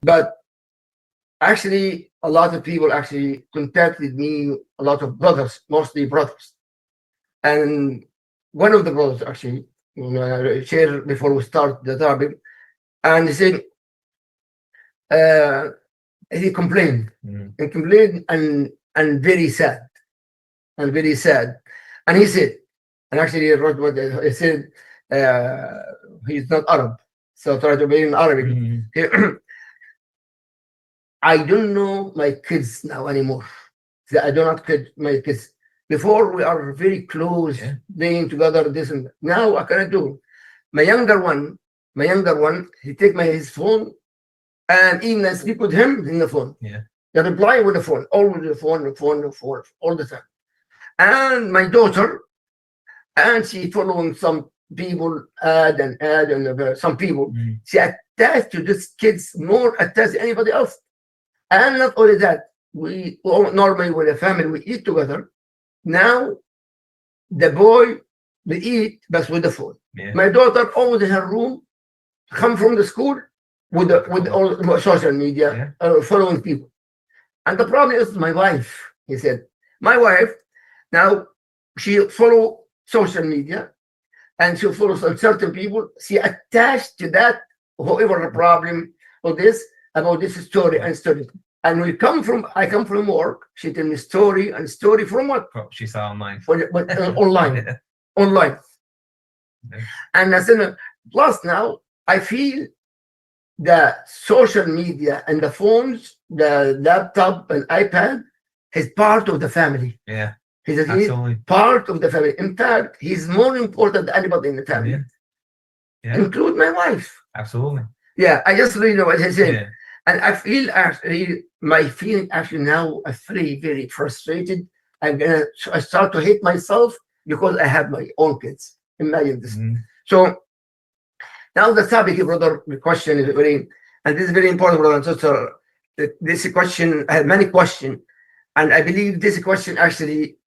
But actually, a lot of people actually contacted me, a lot of brothers, mostly brothers. And one of the brothers actually, shared before we start the topic, and he said, uh, he complained and complained and very sad and very sad. And he said, and actually he wrote what he said, uh, he's not Arab, so try to be in Arabic. I don't know my kids now anymore. I do not kid my kids. Before we are very close, playing together, this and that. Now I cannot do. My younger one, he take his phone, and even I speak with him in the phone. Yeah. They reply with the phone, always the phone, all the time. And my daughter, and she following some people, and some people. She attached to these kids more attached than anybody else. And not only that, we all normally with a family we eat together. Now the boy we eat but with the phone. Yeah. My daughter always in her room, come from the school with all social media, following people. And the problem is my wife. He said, my wife now she follow social media and she follows some certain people. She attached to that whoever the problem or this about this story and story. And I come from work. She tell me story and story from what? Oh, she saw online. But online, online. Yeah. And I said, plus now I feel the social media and the phones, the laptop and iPad is part of the family. Yeah, He's absolutely. part of the family. In fact, he's more important than anybody in the family, include my wife. Absolutely. Yeah, I just really know what he's saying. Yeah. And I feel actually, my feeling actually now, I'm very, very frustrated. I start to hate myself because I have my own kids. Imagine this. So now the topic, brother, the question is very, and this is very important, brother and sister. This question, I have many questions. And I believe this question actually,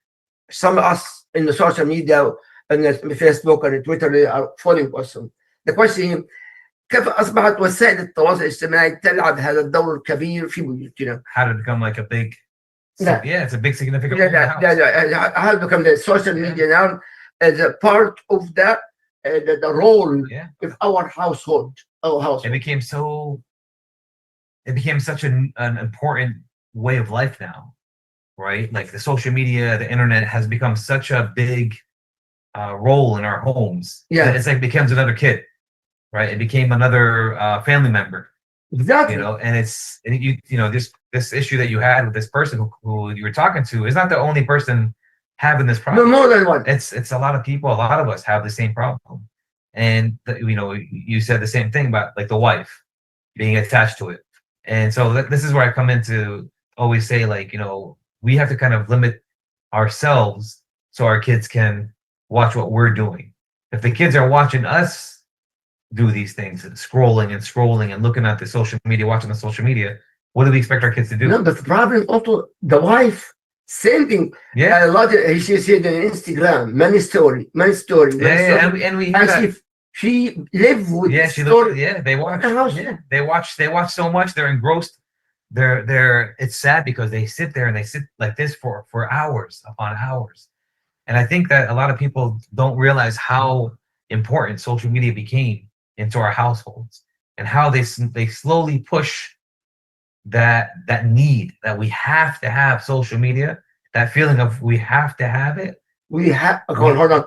some of us in the social media and Facebook and Twitter are following question. The question, كيف أصبحت وسائل التواصل الاجتماعي تلعب هذا الدور الكبير في بيوتنا؟ How to become like a big, it's a big significant role in the house. How to become the social media now as a part of the role of our household, our house. It became such an important way of life now, right? Like the social media, the internet has become such a big role in our homes. Yeah, it's like becomes another kid. Right, it became another family member. Exactly. And this issue that you had with this person who you were talking to is not the only person having this problem. No, more than one. It's a lot of people. A lot of us have the same problem. And you said the same thing about like the wife being attached to it. And so this is where I come in to always say, like, we have to kind of limit ourselves so our kids can watch what we're doing. If the kids are watching us do these things and scrolling and looking at the social media, watching the social media, what do we expect our kids to do? No, but the problem also the wife sending a lot. She said on Instagram, many story. And she live with they watch. They watch so much. They're engrossed. They're. It's sad because they sit there and they sit like this for hours upon hours. And I think that a lot of people don't realize how important social media became into our households and how they slowly push that need that we have to have social media, that feeling of we have to have it. Hold on.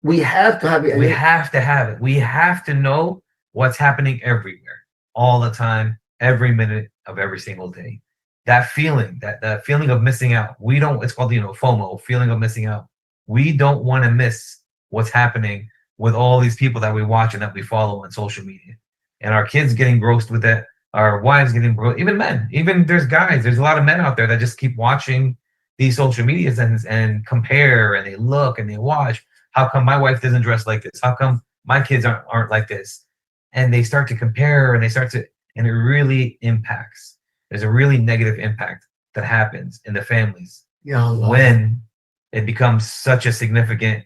We have to have it. We have to have it. We have to know what's happening everywhere, all the time, every minute of every single day. That feeling, that feeling of missing out. It's called, FOMO, feeling of missing out. We don't want to miss what's happening with all these people that we watch and that we follow on social media. And our kids getting engrossed with it, our wives getting engrossed, even men, there's guys, there's a lot of men out there that just keep watching these social medias and compare, and they look and they watch. How come my wife doesn't dress like this? How come my kids aren't like this? And they start to compare and and it really impacts. There's a really negative impact that happens in the families when it becomes such a significant,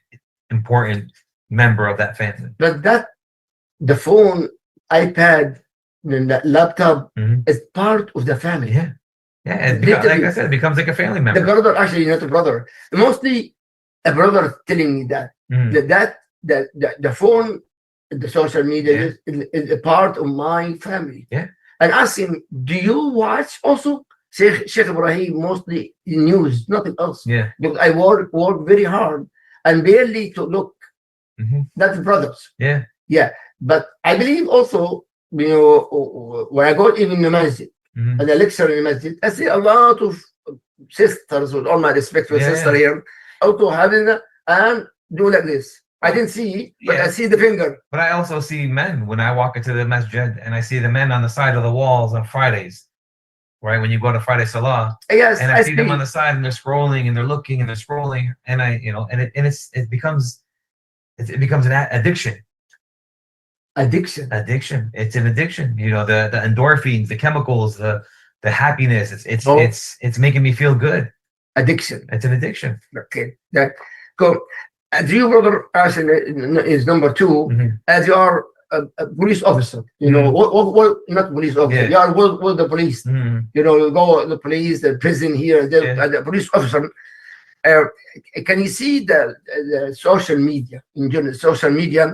important member of that family. But the phone, iPad, then that laptop Mhm. is part of the family. Yeah. Yeah. Like Literally. I said, it becomes like a family The member. brother, actually, not a brother. Mostly a brother telling me that Mhm. the phone, the social media Yeah. is a part of my family. Yeah. And ask him, do you watch also Sheikh Ibrahim mostly news, nothing else? Yeah. Because I work very hard and barely to look. Mhm. That's brothers. Yeah. Yeah. But I believe also, when I go even in the masjid, Mhm. and I lecture in the masjid, I see a lot of sisters, with all my respect for Yeah, sister yeah. here, also having and do like this. I didn't see, but I Yeah. see the finger. But I also see men when I walk into the masjid, and I see the men on the side of the walls on Fridays, right? When you go to Friday Salah, Yes, and I see them on see the side, and they're scrolling, and they're looking, and they're scrolling, and it becomes an addiction. addiction. Addiction. It's an addiction. The endorphins, the chemicals, the happiness. Oh, It's making me feel good. addiction. It's an addiction. Okay. That go. As you, brother, as is number 2, Mhm. as you are a police officer, Mhm. what not police officer, Yeah. you are with the police. Mhm. You go the police, the prison here, Yeah. the police officer. Uh, can you see the social media in general? Social media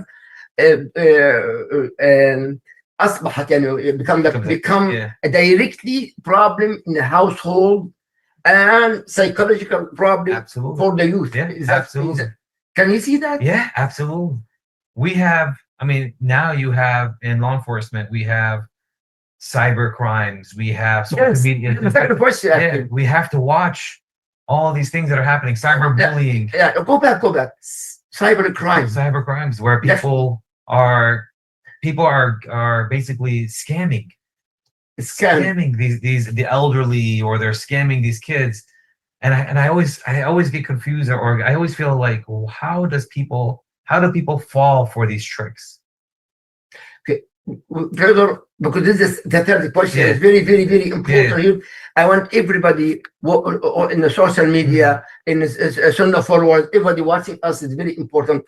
أصبحت يعني become Yeah. a directly problem in the household and psychological problem Absolutely. for the youth. Yeah. Is that, Absolutely. can you see that? Yeah. Absolutely. We have. I mean, now you have in law enforcement, we have cyber crimes, we have social Yes. media. The second question, Yeah, actually. we have to watch all these things that are happening. Cyberbullying, Yeah, go back. Cyber crime. cyber crimes, where That's- people are basically scamming Scam. the elderly, or they're scamming these kids. And I always get confused, or I always feel like, well, how do people fall for these tricks? Further, because this is the third question, Yeah. is very, very, very important Yeah. here. I want everybody in the social media, in the Sunnah followers, everybody watching us is very important.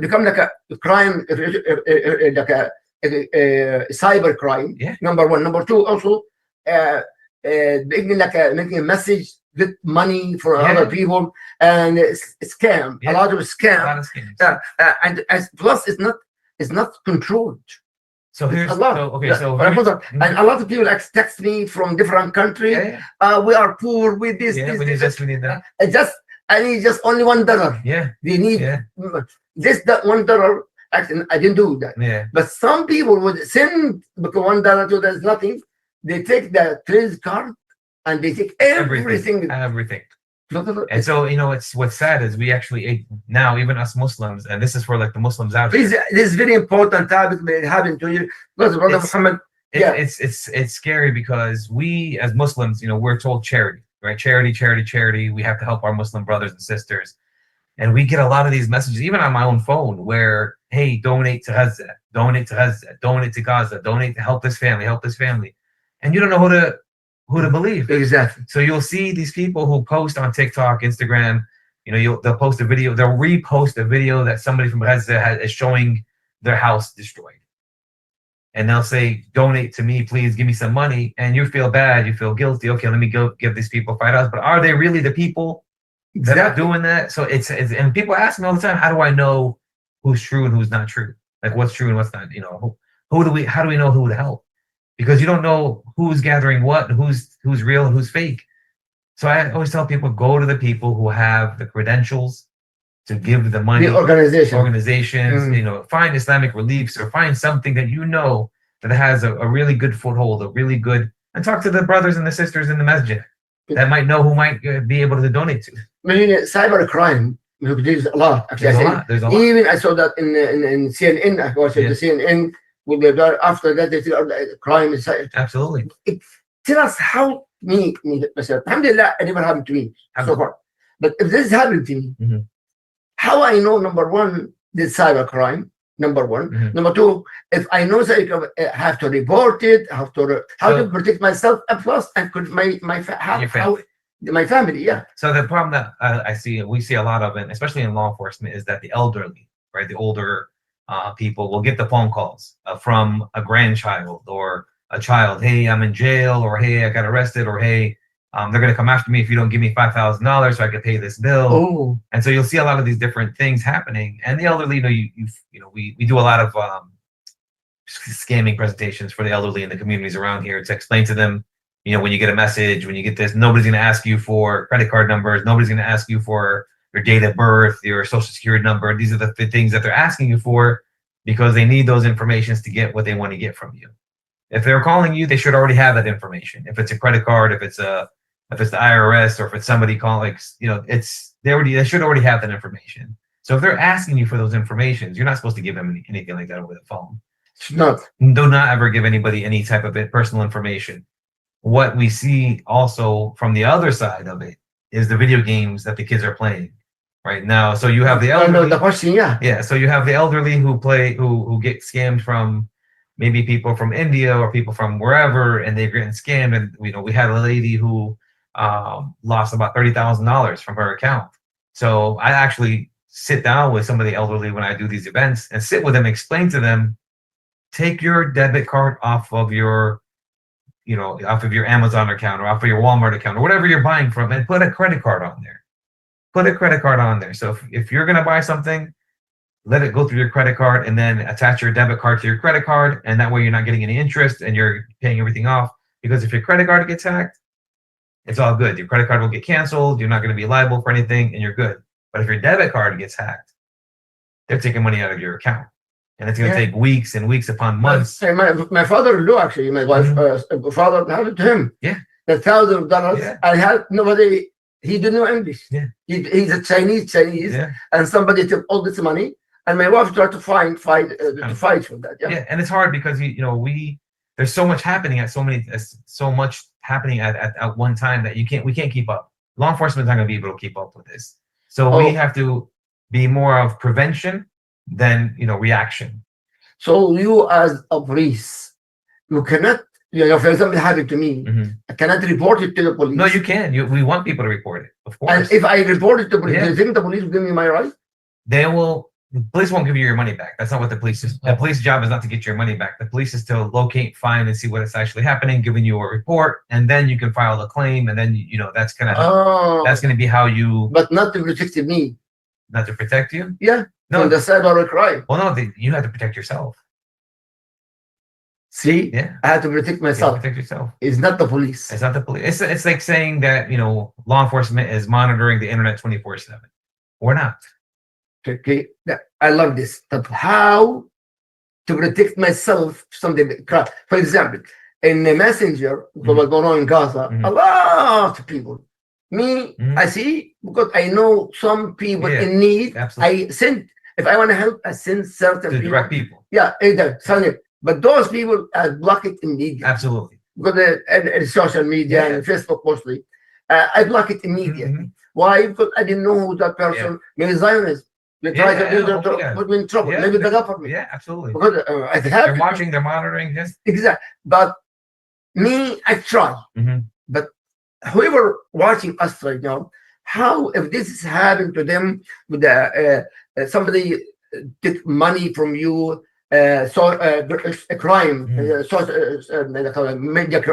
Become like a crime, like a cyber crime. Yeah. Number 1. Number 2, also, making a message, get money for Yeah. other people, and scam. Yeah. A lot of A scam. lot of scams. And plus, it's not controlled. So here's A lot. And a lot of people text me from different countries. yeah, We are poor with this. yeah, this, we need this. this, we need that. I need just only $1. Yeah, They need yeah, that $1. Actually, I didn't do that. yeah. But some people would send because $1 to there's nothing. They take the credit card and they take everything. Everything. And so, it's what's sad is we actually now, even us Muslims, and this is for like the Muslims out Please, here. this is very important topic that happened to you. Because Brother Muhammad, yeah. It's scary because we as Muslims, we're told charity, right? Charity, charity, charity. We have to help our Muslim brothers and sisters. And we get a lot of these messages, even on my own phone, where, hey, donate to Gaza, donate to Gaza, donate to Gaza, donate to help this family. And you don't know who to believe. Exactly. So you'll see these people who post on TikTok, Instagram, they'll post a video, they'll repost a video that somebody from Gaza is showing their house destroyed. And they'll say, donate to me, please give me some money. And you feel bad, you feel guilty. Okay, let me go give these people $5. But are they really the people that are doing that? So it's and people ask me all the time, how do I know who's true and who's not true? Like what's true and what's not, how do we know who to help? Because you don't know who's gathering what, and who's real and who's fake. So I always tell people, go to the people who have the credentials to give the money. The organizations, find Islamic Reliefs, or find something that that has a really good foothold, and talk to the brothers and the sisters in the masjid that might know who might be able to donate to. I mean, cyber crime, there's a lot. Actually, There's a lot. Even I saw that in CNN. I watched the CNN. After that, they said crime is absolutely. Tell us how me myself. Alhamdulillah, it never happened to me so far. But if this happened to me, how I know, number 1, this cyber crime. Number 1. Number 2, if I know that I have to report it, how to protect myself, and plus and my family. Yeah. So the problem that we see a lot of, and especially in law enforcement, is that the elderly, right, the older people will get the phone calls from a grandchild or a child. Hey, I'm in jail, or hey, I got arrested, or hey, they're going to come after me if you don't give me $5,000 so I can pay this bill. Oh, And so you'll see a lot of these different things happening. And the elderly, we do a lot of scamming presentations for the elderly in the communities around here to explain to them, when you get a message, when you get this, nobody's going to ask you for credit card numbers. Nobody's going to ask you for your date of birth, your social security number. These are the things that they're asking you for because they need those informations to get what they want to get from you. If they're calling you, they should already have that information. If it's a credit card, if it's the IRS, or if it's somebody calling, they should already have that information. So if they're asking you for those informations, you're not supposed to give them anything like that over the phone. it's not. Do not ever give anybody any type of personal information. What we see also from the other side of it is the video games that the kids are playing right now. So you have the elderly. The question, yeah. Yeah. So you have the elderly who get scammed from maybe people from India or people from wherever, and they're getting scammed. And we had a lady who lost about $30,000 from her account. So I actually sit down with some of the elderly when I do these events and sit with them, explain to them, take your debit card off of your Amazon account or off of your Walmart account or whatever you're buying from, and put a credit card on there. Put a credit card on there. So if you're going to buy something, let it go through your credit card and then attach your debit card to your credit card. And that way you're not getting any interest and you're paying everything off. Because if your credit card gets hacked, it's all good. Your credit card will get canceled. You're not going to be liable for anything and you're good. But if your debit card gets hacked, they're taking money out of your account. And it's going to take weeks and weeks upon months. My father-in-law, actually, my wife, father happened to him. Yeah. The $1,000. Yeah. I had nobody. He didn't know English. Yeah. He's a Chinese, Yeah. and somebody took all this money, and my wife tried to fight for that. Yeah. Yeah, and it's hard because there's so much happening at at one time that we can't keep up. Law enforcement's not going to be able to keep up with this. So we have to be more of prevention than reaction. So you as a police, you cannot, for example, it happened to me. I cannot report it to the police. No, you can. We want people to report it, of course. And if I report it to the police, do you think the police will give me my right? The police won't give you your money back. That's not what the police is. The police job is not to get your money back. The police is to locate, find, and see what is actually happening, giving you a report, and then you can file a claim, and then that's gonna be how you. But not to protect me. Not to protect you. Yeah. No, from the cyber crime. Well, no, you have to protect yourself. See, yeah, I have to protect myself. Protect yourself. It's not the police. It's not the police. It's like saying that law enforcement is monitoring the internet 24/7. We're not. Okay, I love this. But how to protect myself from the crime? For example, in the messenger, what was going on in Gaza, a lot of people. Me, I see, because I know some people in need. Absolutely. I send, if I want to help, I send certain to direct people. Yeah, either send it. But those people, I block it immediately. Absolutely. Because and social media and Facebook mostly, I block it immediately. Why? Because I didn't know who that person. Maybe Zionist. They try to put me in trouble. Maybe the government. Yeah, absolutely. Because they're watching, they're monitoring. Yes. Exactly. But me, I try. But whoever watching us right now, how if this is happening to them with somebody took money from you, a crime,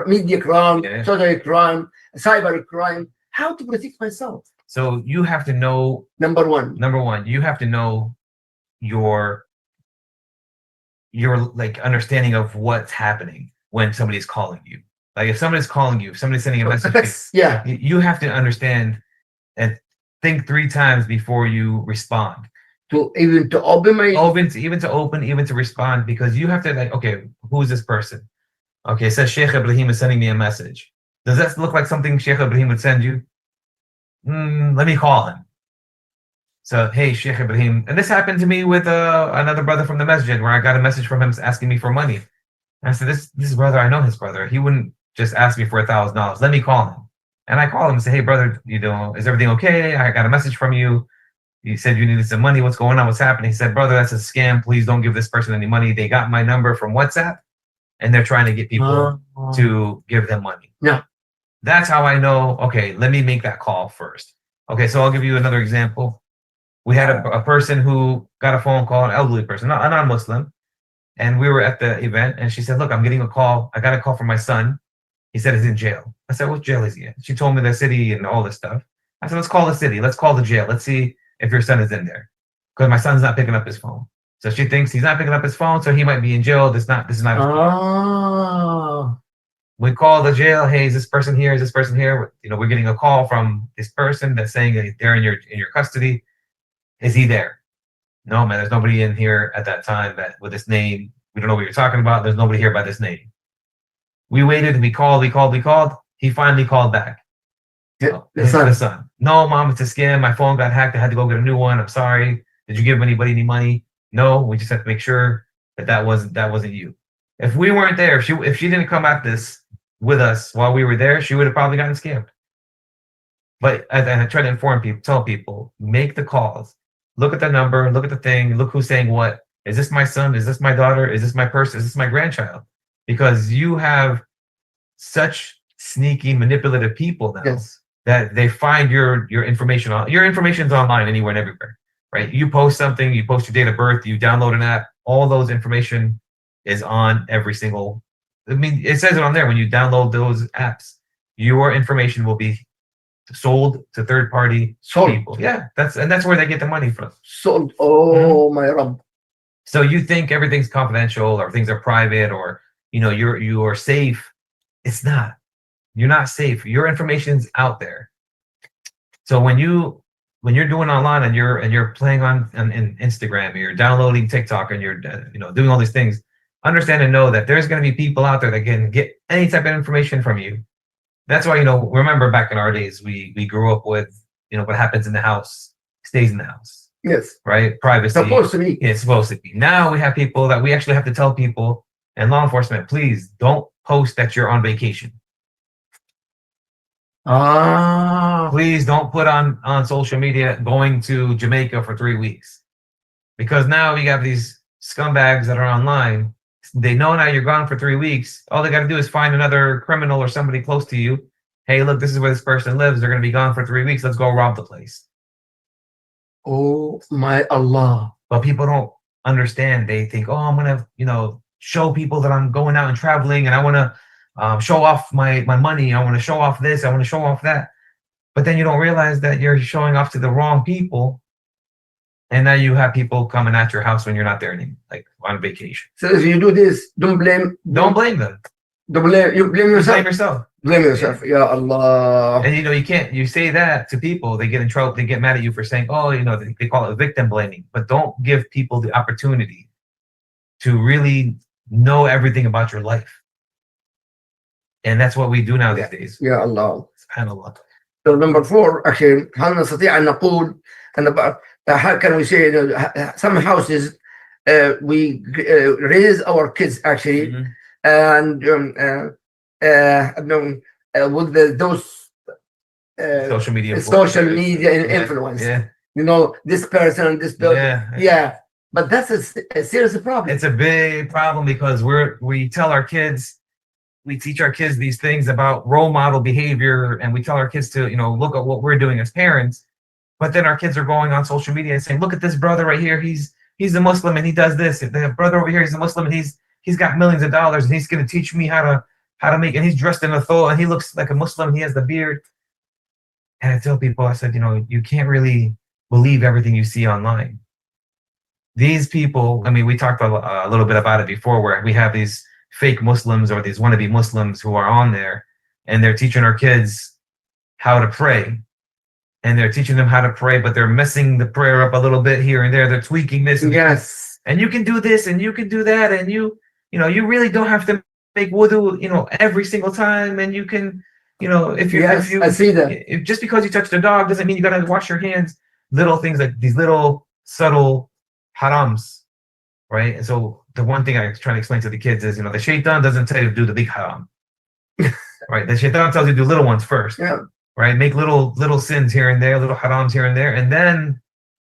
media crime, social crime, cyber crime, how to protect myself? So you have to know number one, you have to know your like understanding of what's happening when somebody's calling you. Like if somebody's calling you, if somebody's sending a message, you have to understand and think 3 times before you respond. Even to open, even to respond, because you have to like, okay, who is this person? Okay, it says Sheikh Ibrahim is sending me a message. Does that look like something Sheikh Ibrahim would send you? Let me call him. So, hey, Sheikh Ibrahim, and this happened to me with another brother from the masjid, where I got a message from him asking me for money. And I said, this brother, I know his brother. He wouldn't just ask me for $1,000. Let me call him. And I called him and said, hey, brother, is everything okay? I got a message from you. You said you needed some money. What's going on? What's happening? He said, brother, that's a scam. Please don't give this person any money. They got my number from WhatsApp, and they're trying to get people to give them money. Yeah. That's how I know, okay, let me make that call first. Okay, so I'll give you another example. We had a person who got a phone call, an elderly person, not a non-Muslim, and we were at the event, and she said, "Look, I'm getting a call. I got a call from my son. He said he's in jail." I said, "What jail is he in?" She told me the city and all this stuff. I said, "Let's call the city. Let's call the jail. Let's see if your son is in there, because my son's not picking up his phone." So she thinks he's not picking up his phone, so he might be in jail. This is not his phone. Ah. We call the jail. Hey, is this person here? Is this person here? You know, we're getting a call from this person that's saying that they're in your custody. Is he there? No, man. There's nobody in here at that time that with this name. We don't know what you're talking about. There's nobody here by this name. We waited. We called. He finally called back. The The son. son. No, mom, it's a scam. My phone got hacked. I had to go get a new one. I'm sorry. Did you give anybody any money? No. We just have to make sure that wasn't you. If we weren't there, if she didn't come at this with us while we were there, she would have probably gotten scammed. But I try to inform people, tell people, make the calls, look at the number, look at the thing, look who's saying what. Is this my son? Is this my daughter? Is this my person? Is this my grandchild? Because you have such sneaky, manipulative people now Yes. that they find your information your information's online anywhere and everywhere, right? You post something, you post your date of birth, you download an app, all those information is on every single. I mean, it says it on there when you download those apps, your information will be sold to third-party Sold. people. Yeah, that's where they get the money from. Sold. Oh my Rabb. So you think everything's confidential or things are private or you are safe. It's not. You're not safe. Your information's out there. So when you're doing online and you're playing on Instagram, or you're downloading TikTok and you're doing all these things, understand and know that there's going to be people out there that can get any type of information from you. That's why, remember back in our days, we grew up with, what happens in the house stays in the house, Yes. right? Privacy. Supposed to be. It's supposed to be. Now we have people that we actually have to tell people and law enforcement, please don't post that you're on vacation. Ah. Please don't put on social media going to Jamaica for 3 weeks. Because now we have these scumbags that are online. They know now you're gone for 3 weeks. All they got to do is find another criminal or somebody close to you. Hey, look, this is where this person lives. They're going to be gone for 3 weeks. Let's go rob the place. Oh my Allah. But people don't understand. They think, oh, I'm going to, show people that I'm going out and traveling and I want to show off my money. I want to show off this. I want to show off that. But then you don't realize that you're showing off to the wrong people. And now you have people coming at your house when you're not there anymore, like on vacation. So if you do this, don't blame them. You blame yourself. Blame yourself. Blame yourself. Ya Allah. And you say that to people, they get in trouble, they get mad at you for saying, oh, they call it victim blaming. But don't give people the opportunity to really know everything about your life. And that's what we do now these days. Ya Allah. SubhanAllah. So number 4, actually, هل نستطيع أن نقول how can we say some houses we raise our kids actually and with those social media influence. Yeah. This person, this person. Yeah. But that's a serious problem. It's a big problem because we tell our kids, we teach our kids these things about role model behavior, and we tell our kids to, look at what we're doing as parents. But then our kids are going on social media and saying, look at this brother right here. He's a Muslim and he does this. The brother over here, he's a Muslim and he's got millions of dollars and he's going to teach me how to make, and he's dressed in a thawb and he looks like a Muslim and he has the beard. And I tell people, I said, you can't really believe everything you see online. These people, I mean, we talked a little bit about it before, where we have these fake Muslims or these wannabe Muslims who are on there and they're teaching our kids how to pray. And they're teaching them how to pray, but they're messing the prayer up a little bit here and there. They're tweaking this. Yes. And you can do this and you can do that. And you really don't have to make wudu, every single time. And you can, if you, I see that. Just because you touched a dog doesn't mean you got to wash your hands. Little things like these little subtle harams, right? And so the one thing I try to explain to the kids is, the shaitan doesn't tell you to do the big haram, right? The shaitan tells you to do little ones first. Yeah. Right, make little sins here and there, little harams here and there, and then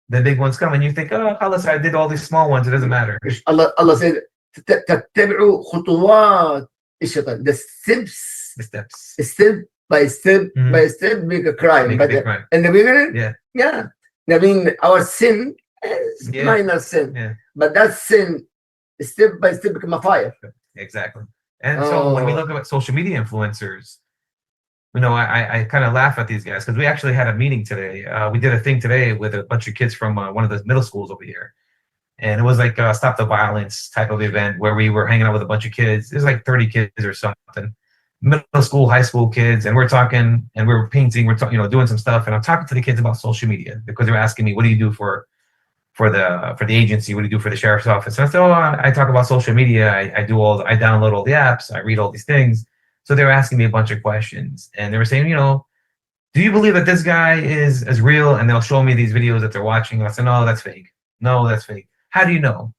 the big ones come, and you think, oh, Allah, I did all these small ones. It doesn't matter. Allah said, تتبعوا خطوات الشيطان. The steps, step by step by step, make a crime. Make a big crime. In the beginning, yeah, I mean, our sin is Yeah. minor sin, Yeah. but that sin, step by step, become a fire. Exactly. And so when we Oh, look at social media influencers, I kind of laugh at these guys because we actually had a meeting today. We did a thing today with a bunch of kids from one of the middle schools over here. And it was like a Stop the Violence type of event where we were hanging out with a bunch of kids. There's like 30 kids or something, middle school, high school kids. And we're talking and we're painting, doing some stuff. And I'm talking to the kids about social media because they're asking me, what do you do for the agency? What do you do for the sheriff's office? And I said, oh, I talk about social media. I download all the apps. I read all these things. So they were asking me a bunch of questions, and they were saying, do you believe that this guy is as real? And they'll show me these videos that they're watching. And I said, no, that's fake. No, that's fake. How do you know?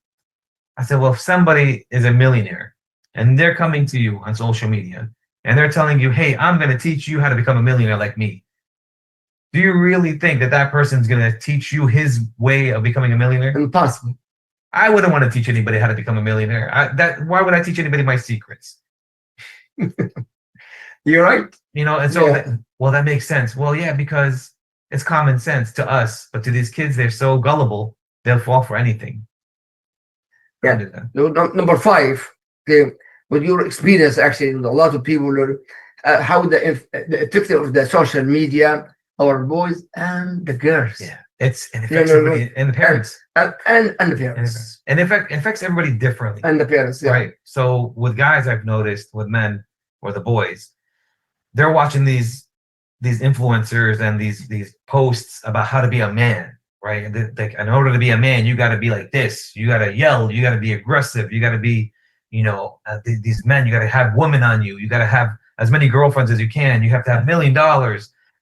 I said, well, if somebody is a millionaire and they're coming to you on social media and they're telling you, hey, I'm going to teach you how to become a millionaire like me. Do you really think that that person's going to teach you his way of becoming a millionaire? impossible. I wouldn't want to teach anybody how to become a millionaire. Why would I teach anybody my secrets? You're right. And so, Yeah. that makes sense. Well, yeah, because it's common sense to us, but to these kids, they're so gullible, they'll fall for anything. Yeah. Number 5, okay, with your experience, actually, with a lot of people, how the effect of the social media, our boys and the girls. Yeah, it affects everybody, and the parents. And the parents. And it affects everybody differently. And the parents, yeah. Right. So with guys, I've noticed with men or the boys, they're watching these influencers and these posts about how to be a man, right? And like, in order to be a man, you got to be like this. You got to yell. You got to be aggressive. You got to be, these men. You got to have women on you. You got to have as many girlfriends as you can. You have to have $1 million.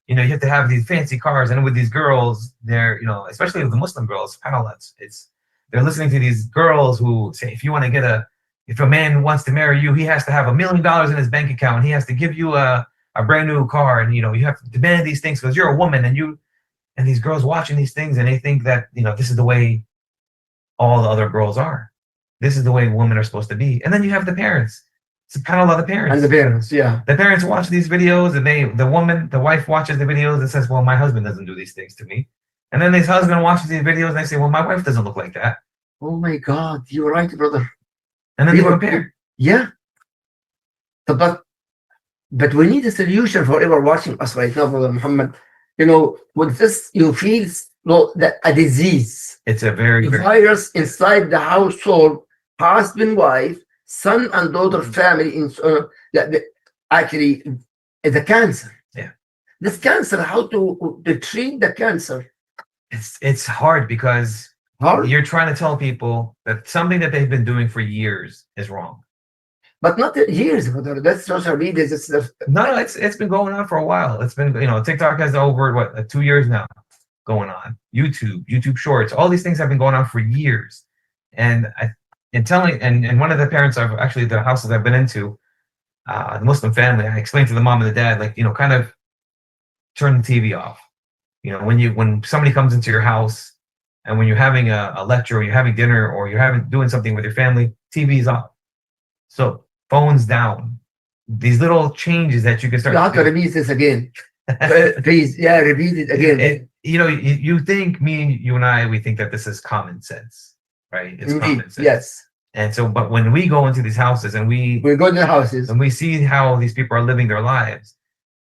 You have to have these fancy cars. And with these girls, they're, especially with the Muslim girls, they're listening to these girls who say, if a man wants to marry you, he has to have $1 million in his bank account. He has to give you a brand new car, and you have to demand these things because you're a woman, and these girls watching these things, and they think that this is the way all the other girls are. This is the way women are supposed to be. And then you have the parents. SubhanAllah, the parents. And the parents, yeah. The parents watch these videos, and the wife watches the videos and says, well, my husband doesn't do these things to me. And then this husband watches these videos and they say, well, my wife doesn't look like that. Oh my God, you're right, brother. And then they compare. Yeah. But we need a solution for everyone watching us right now, Brother Muhammad. With this, you feel that a disease. It's a very virus inside the household, husband, wife, son and daughter, family. Actually, it's a cancer. Yeah. This cancer, how to treat the cancer? It's hard because you're trying to tell people that something that they've been doing for years is wrong. But not years, brother. That's social media. No, it's been going on for a while. It's been, TikTok has over 2 years now going on. YouTube Shorts, all these things have been going on for years. And one of the parents the houses I've been into, the Muslim family, I explained to the mom and the dad, kind of turn the TV off. When somebody comes into your house and when you're having a lecture or you're having dinner or you're doing something with your family, TV's off. So phones down. These little changes that you can start. You have to repeat this again. Please, repeat it again. You think you and I, we think that this is common sense, right? It's Indeed, common sense. yes. And so, but when we go into these houses and we go to the houses and we see how these people are living their lives,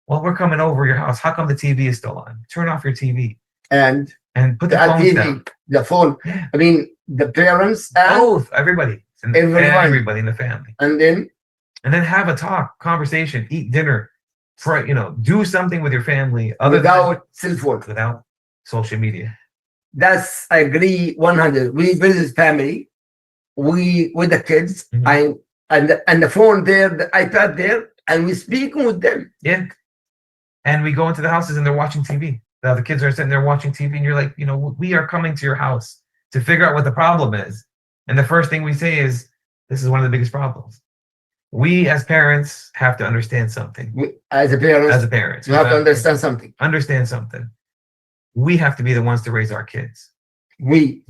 well, we're coming over your house. How come the TV is still on? Turn off your TV and put the phone down. The phone. Yeah. I mean, the parents and both, everybody in the family, and then have a conversation, eat dinner, do something with your family without cell phone, without social media. That's, I agree 100. We visit family, we with the kids, and the phone there, the iPad there, and we speaking with them. Yeah. And we go into the houses and they're watching TV. The kids are sitting there watching TV, and you're like, we are coming to your house to figure out what the problem is. And the first thing we say is, this is one of the biggest problems. We as parents have to understand something. As a parent, you have to understand something. Understand something. We have to be the ones to raise our kids. We,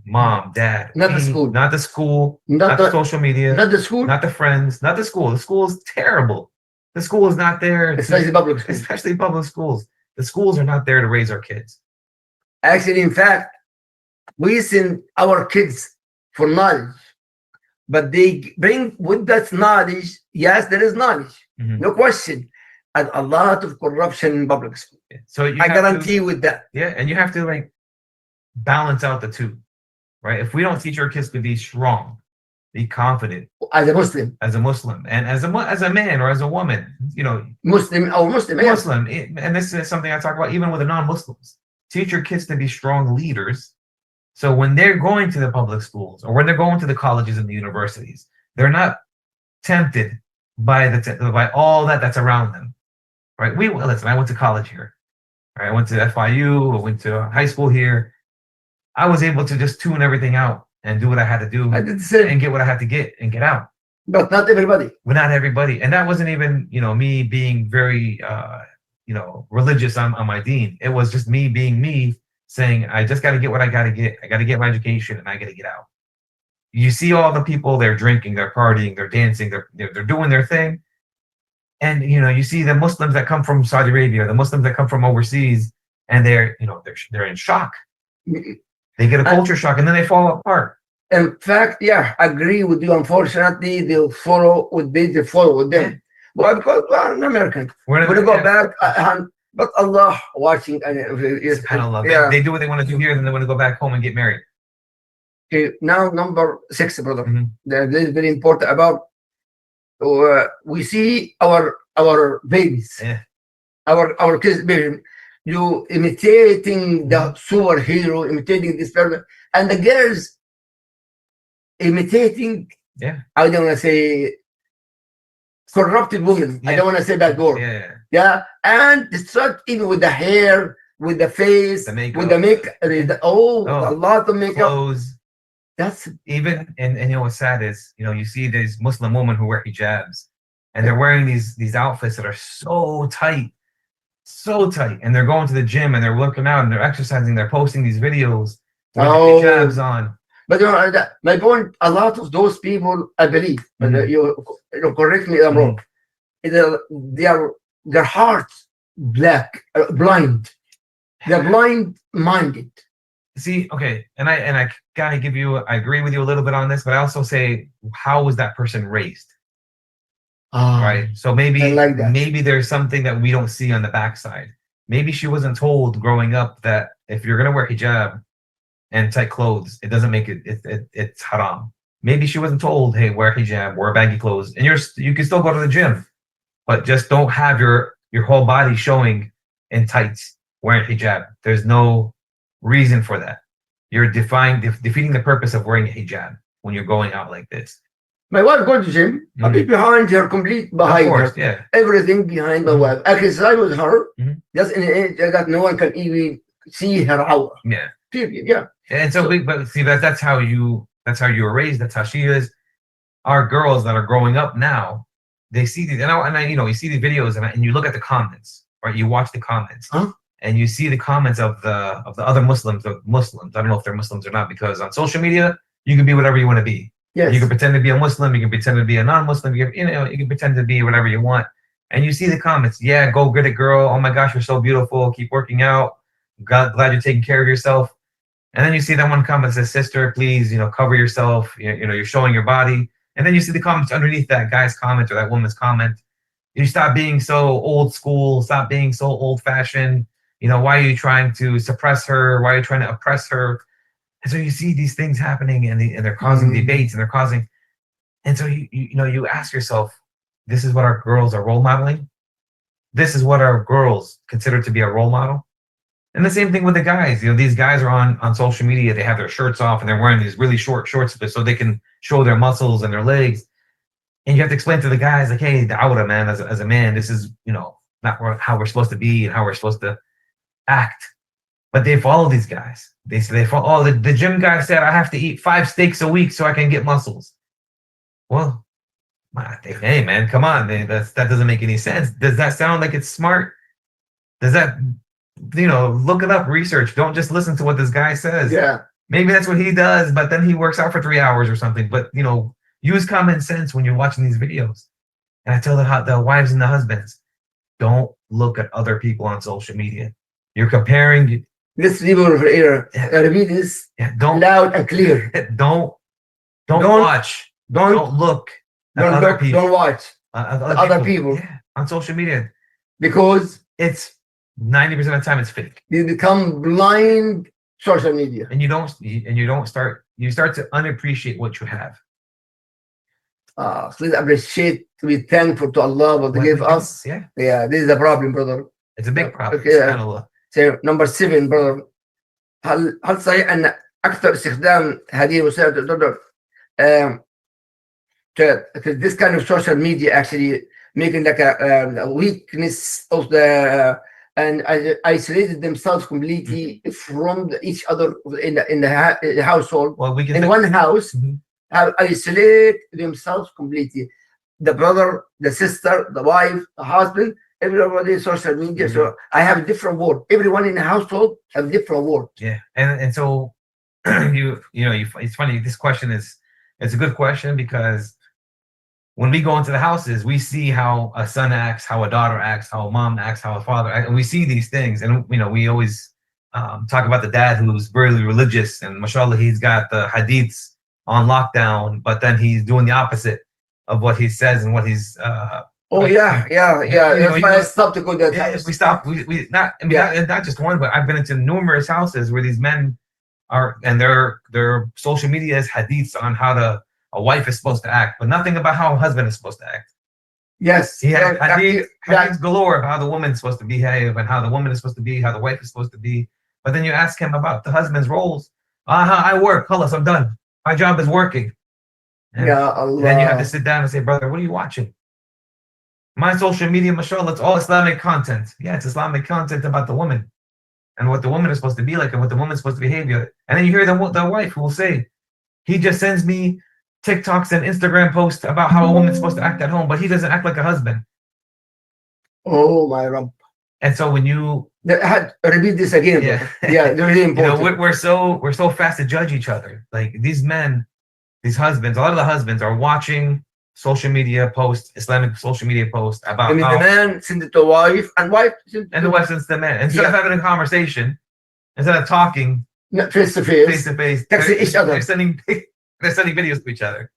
mom, dad, not the school, not the social media, not the school, not the friends, not the school. The school is terrible. The school is not there, especially public schools. The schools are not there to raise our kids. Actually, in fact, we send our kids for knowledge, but they bring with that knowledge. Yes, there is knowledge, Mhm. no question, and a lot of corruption in public school. So you I have to, guarantee you with that. yeah, and you have to like balance out the two, right? If we don't teach our kids to be strong, be confident As a Muslim, as a Muslim, and as a man or as a woman, you know, Muslim or Muslim, yes. Muslim, and this is something I talk about even with the non-Muslims. Teach your kids to be strong leaders. So when they're going to the public schools or when they're going to the colleges and the universities, they're not tempted by by all that's around them, right? Listen. I went to college here. Right? I went to FIU. I went to high school here. I was able to just tune everything out and do what I had to do I did the same, and get what I had to get and get out. but not everybody. But not everybody, and that wasn't even me being very religious on my deen. It was just me being me, saying I just got to get what I got to get. I got to get my education, and I got to get out. You see all the people, they're drinking, they're partying, they're dancing, they're doing their thing, and you see the Muslims that come from Saudi Arabia, the Muslims that come from overseas, and they're in shock. They get a culture shock, and then they fall apart. In fact, yeah, I agree with you. Unfortunately, they'll follow with them. Well, because we're an American. We're When you go back, but Allah watching, and SubhanAllah. yeah. They do what they want to do here, and then they want to go back home and get married. Okay, now number 6, brother. Mhm. That is very important. About we see our babies, Yeah. our kids, baby. You imitating the superhero, imitating this person, and the girls imitating. Yeah. I don't want to say corrupted women. I Yeah. don't want to say that word. Yeah. Yeah, and it's not even with the hair, with the face, The makeup. with the makeup. A lot of makeup. Clothes. That's Even and what's sad is you see these Muslim women who wear hijabs, and they're wearing these outfits that are so tight, and they're going to the gym and they're working out and they're exercising. They're posting these videos with hijabs on. But my point, a lot of those people, I believe, and Mhm. you correct me if I'm wrong, their hearts blind. They're blind-minded. See, okay, and I gotta give you, I agree with you a little bit on this, but I also say, how was that person raised? Right. So I maybe like that. maybe there's something that we don't see on the backside. Maybe she wasn't told growing up that if you're gonna wear hijab and tight clothes, it doesn't make it's haram. Maybe she wasn't told, hey, wear hijab, wear baggy clothes, and you can still go to the gym, but just don't have your whole body showing in tights wearing hijab. There's no reason for that. You're defeating the purpose of wearing a hijab when you're going out like this. My wife goes to gym. I'll be behind her, complete behind Of course, her. yeah. Everything behind my wife. I can slide with her. Mhm. Just in the age that no one can even see her hour. Yeah. Period. Yeah. And so, but see, that's how you were raised. That's how she is. Our girls that are growing up now, they see these, and I you see the videos, and you look at the comments, right? You watch the comments, and you see the comments of the other Muslims. I don't know if they're Muslims or not, because on social media you can be whatever you want to be. Yes. You can pretend to be a Muslim. You can pretend to be a non-Muslim. You can pretend to be whatever you want. And you see the comments. Yeah, go get it, girl. Oh my gosh, you're so beautiful. Keep working out. Glad you're taking care of yourself. And then you see that one comment that says, sister, please, cover yourself. You're showing your body. And then you see the comments underneath that guy's comment or that woman's comment. You stop being so old school. Stop being so old fashioned. Why are you trying to suppress her? Why are you trying to oppress her? And so you see these things happening, and they're causing debates, and they're causing. And so you ask yourself, this is what our girls are role modeling. This is what our girls consider to be a role model. And the same thing with the guys. These guys are on social media. They have their shirts off and they're wearing these really short shorts so they can show their muscles and their legs. And you have to explain to the guys, like, hey, the aura, man, as a man, this is not how we're supposed to be and how we're supposed to act. But they follow these guys. They follow. Oh, the gym guy said I have to eat 5 steaks a week so I can get muscles. Well, hey man, come on, that doesn't make any sense. Does that sound like it's smart? Does that, look it up, research. Don't just listen to what this guy says. Yeah. Maybe that's what he does, but then he works out for 3 hours or something. But use common sense when you're watching these videos. And I tell the wives and the husbands, don't look at other people on social media. You're comparing This people over here, repeat this Yeah, don't loud and clear. don't Don't- watch. Don't Don't look at don't other look, people. don't watch At the other people. Yeah, on social media. because It's 90% of the time it's fake. you become blind social media. And you start to unappreciate what you have. Please appreciate, to be thankful to Allah what He What gave we do. us. Yeah, Yeah, this is the problem, brother. it's a big problem. Okay, SubhanAllah. So number 7, brother. هل صحيح أن أكثر استخدام هذه وسائل التواصل to this kind of social media actually making like a weakness of the and isolated themselves completely from each other in the household, Well, we can in say- one house, Mhm. have isolate themselves completely. The brother, the sister, the wife, the husband, everybody is social media. So I have a different word. Everyone in the household have a different word. Yeah, and so it's funny. This question it's a good question because when we go into the houses, we see how a son acts, how a daughter acts, how a mom acts, how a father acts, and we see these things. And we always talk about the dad who's very religious, and mashallah, he's got the hadiths on lockdown, but then he's doing the opposite of what he says and what he's. Oh yeah. That's why I stopped to go to that Yeah, house. we stop. We not. I mean, not just one, but I've been into numerous houses where these men are, and their social media is hadiths on how a wife is supposed to act, but nothing about how a husband is supposed to act. Yes. He had Yeah, hadiths galore of how the woman's supposed to behave and how the woman is supposed to be, how the wife is supposed to be. But then you ask him about the husband's roles. I work. Khalas, I'm done. My job is working. And Allah. then you have to sit down and say, brother, what are you watching? My social media, mashallah, it's all Islamic content. Yeah, it's Islamic content about the woman and what the woman is supposed to be like and what the woman's supposed to behave. And then you hear the wife who will say, he just sends me TikToks and Instagram posts about how a woman's supposed to act at home, but he doesn't act like a husband. Oh my Rabb. And so when you Repeat this again. Yeah. Yeah, really important. we're so fast to judge each other. Like these men, these husbands, a lot of the husbands are watching social media posts, Islamic social media posts about I mean, how, the man send it to wife, and wife send it and the wife sends the man. Instead of having a conversation, instead of talking face to face to face, texting each other. they're sending videos to each other.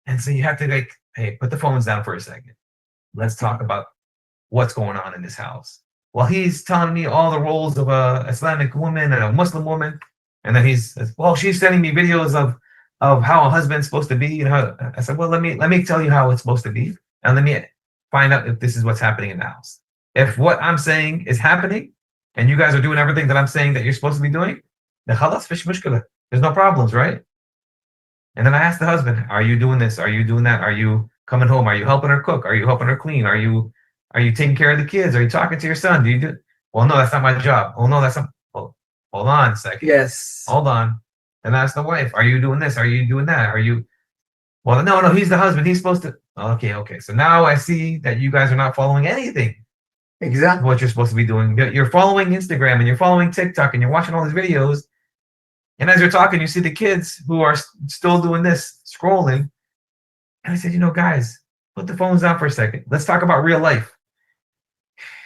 And so you have to like, hey, put the phones down for a second. Let's talk about what's going on in this house. Well, he's telling me all the roles of a Islamic woman and a Muslim woman, and then she's sending me videos of how a husband's supposed to be. I said, well, let me tell you how it's supposed to be, and let me find out if this is what's happening in the house. If what I'm saying is happening, and you guys are doing everything that I'm saying that you're supposed to be doing, then khalas, fish mushkila. There's no problems, right? And then I asked the husband, are you doing this? Are you doing that? Are you coming home? Are you helping her cook? Are you helping her clean? Are you taking care of the kids? Are you talking to your son? Well, no, that's not my job. Oh, no, that's not. Well, hold on a second. Yes. Hold on. And ask the wife, are you doing this? Are you doing that? Well, no, he's the husband. He's supposed to. Okay. So now I see that you guys are not following anything. Exactly. What you're supposed to be doing. You're following Instagram and you're following TikTok and you're watching all these videos. And as you're talking, you see the kids who are still doing this, scrolling. And I said, guys, put the phones down for a second. Let's talk about real life.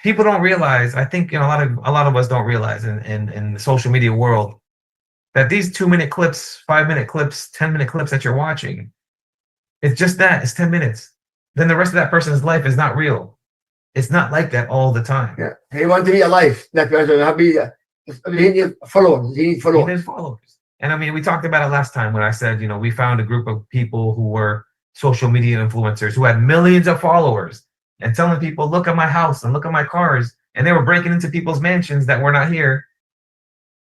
People don't realize, I think a lot of us don't realize in the social media world that these 2-minute clips, 5-minute clips, 10-minute clips that you're watching, it's just that, it's 10 minutes. Then the rest of that person's life is not real. It's not like that all the time. Yeah. He wants to be alive. That person he need followers. He need followers. Even followers. And I mean, we talked about it last time when I said, we found a group of people who were social media influencers who had millions of followers and telling people, look at my house and look at my cars. And they were breaking into people's mansions that were not here.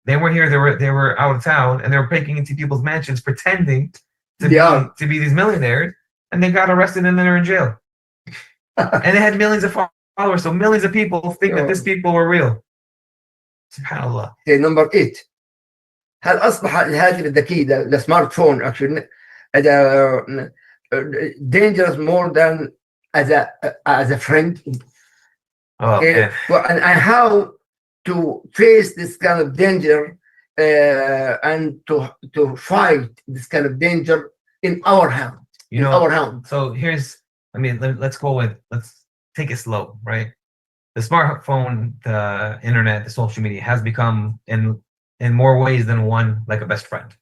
They weren't here. They were out of town, and they were breaking into people's mansions, pretending to be these millionaires. And they got arrested and they're in jail. And they had millions of followers, so millions of people think that these people were real. SubhanAllah. Okay, number 8. هل أصبح الهاتف الذكي the smartphone actually dangerous more than as a friend? Okay. Well, and how to face this kind of danger and to fight this kind of danger in our hand. Our hand. So let's take it slow, right? the smartphone, the internet, the social media has become in more ways than one like a best friend,